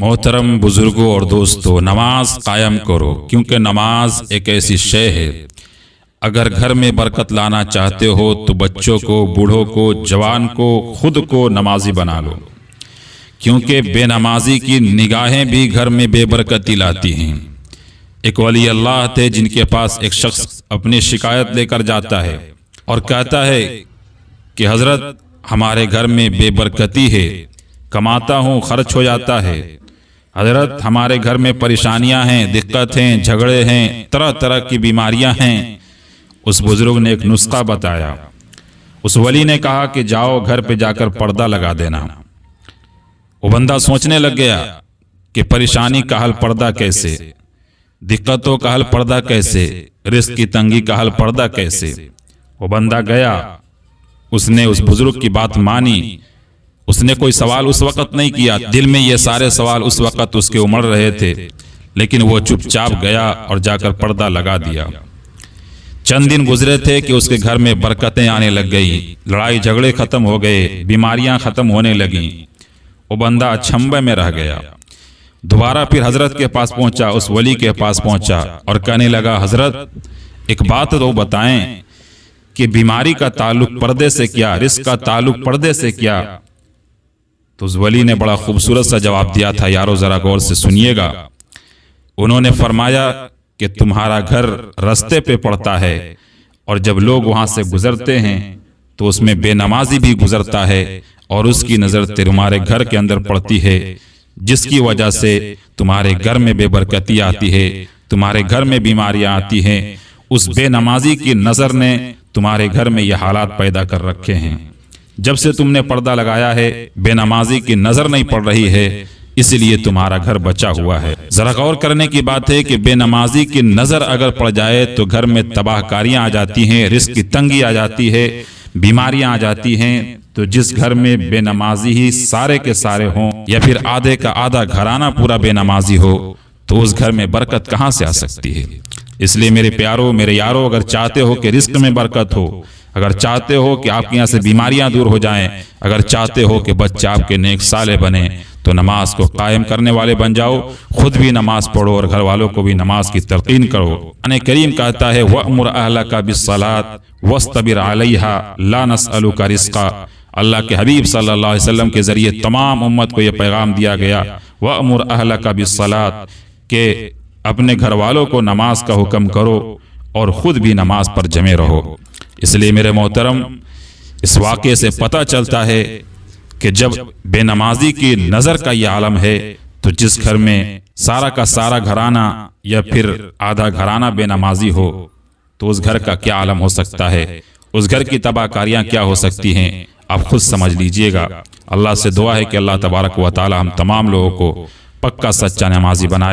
मोहतरम बुजुर्गों और दोस्तों, नमाज कायम करो, क्योंकि नमाज एक ऐसी शय है, अगर घर में बरकत लाना चाहते हो तो बच्चों को, बूढ़ों को, जवान को, खुद को नमाजी बना लो, क्योंकि बेनमाजी की निगाहें भी घर में बेबरकती लाती हैं। एक वली अल्लाह थे जिनके पास एक शख्स अपनी शिकायत लेकर जाता है और कहता है कि हजरत, हमारे घर में बेबरकती है, कमाता हूँ खर्च हो जाता है। हजरत, हमारे घर में परेशानियां हैं, दिक्कत हैं, झगड़े हैं, तरह तरह की बीमारियां हैं। उस बुजुर्ग ने एक नुस्खा बताया। उस वली ने कहा कि जाओ घर पे जाकर पर्दा लगा देना। वो बंदा सोचने लग गया कि परेशानी का हल पर्दा कैसे, दिक्कतों का हल पर्दा कैसे, रिस्क की तंगी का हल पर्दा कैसे। वो बंदा गया, उसने उस बुजुर्ग की बात मानी। उसने कोई सवाल उस वक्त नहीं किया, दिल में ये सारे सवाल उस वक्त उसके उमड़ रहे थे, लेकिन वो चुपचाप गया और जाकर पर्दा लगा दिया। चंद दिन गुजरे थे कि उसके घर में बरकतें आने लग गई, लड़ाई झगड़े खत्म हो गए, बीमारियां खत्म होने लगीं। वो बंदा अचंभे में रह गया। दोबारा फिर हजरत के पास पहुंचा, उस वली के पास पहुंचा और कहने लगा, हजरत एक बात तो बताएं कि बीमारी का ताल्लुक पर्दे से क्या, रिस्क का ताल्लुक पर्दे से क्या। तो उस वली ने बड़ा खूबसूरत सा जवाब दिया था, यारो जरा गौर से सुनिएगा। उन्होंने फरमाया कि तुम्हारा घर रास्ते पे पड़ता है और जब लोग वहां से गुजरते हैं तो उसमें बेनमाजी भी गुजरता है और उसकी नजर तुम्हारे घर के अंदर पड़ती है, जिसकी वजह से तुम्हारे घर में बेबरकती आती है, तुम्हारे घर में बीमारियां आती हैं। उस बेनमाजी की नजर ने तुम्हारे घर में ये हालात पैदा कर रखे हैं। जब से तुमने पर्दा लगाया है, बेनमाजी की नजर नहीं पड़ रही है, इसलिए तुम्हारा घर बचा हुआ है। जरा गौर करने की बात है कि बेनमाजी की नजर अगर पड़ जाए तो घर में तबाहकारियां आ जाती हैं, रिस्क की तंगी आ जाती है, बीमारियां आ जाती हैं। तो जिस घर में बेनमाजी ही सारे के सारे हों या फिर आधे का आधा घराना पूरा बेनमाजी हो, तो उस घर में बरकत कहां से आ सकती है। इसलिए मेरे प्यारो, मेरे यारो, अगर चाहते हो कि रिस्क में बरकत हो, अगर चाहते हो कि आपके यहाँ से बीमारियां दूर हो जाएं, अगर चाहते हो कि बच्चे आपके नेक साले बने, तो नमाज को कायम करने वाले बन जाओ। खुद भी नमाज पढ़ो और घर वालों को भी नमाज की तलकीन करो। कुरान करीम कहता है, वअमुर अहलका बिस्सलात वस्तबिर अलैहा ला नसअलुका रिज़्क़ा। अल्लाह के हबीब सल्लल्लाहु अलैहि वसल्लम के जरिए तमाम उम्मत को यह पैगाम दिया गया, वअमुर अहलका बिस्सलात, के अपने घर वालों को नमाज का हुक्म करो और खुद भी नमाज पर जमे रहो। इसलिए मेरे मोहतरम, इस वाक़े से पता चलता है कि जब बेनमाजी की नज़र का ये आलम है, तो जिस घर में सारा का सारा घराना या फिर आधा घराना बेनमाजी हो, तो उस घर का क्या आलम हो सकता है, उस घर की तबाहकारियां क्या हो सकती हैं, आप खुद समझ लीजिएगा। अल्लाह से दुआ है कि अल्लाह तबारक व तआला हम तमाम लोगों को पक्का सच्चा नमाजी बनाए।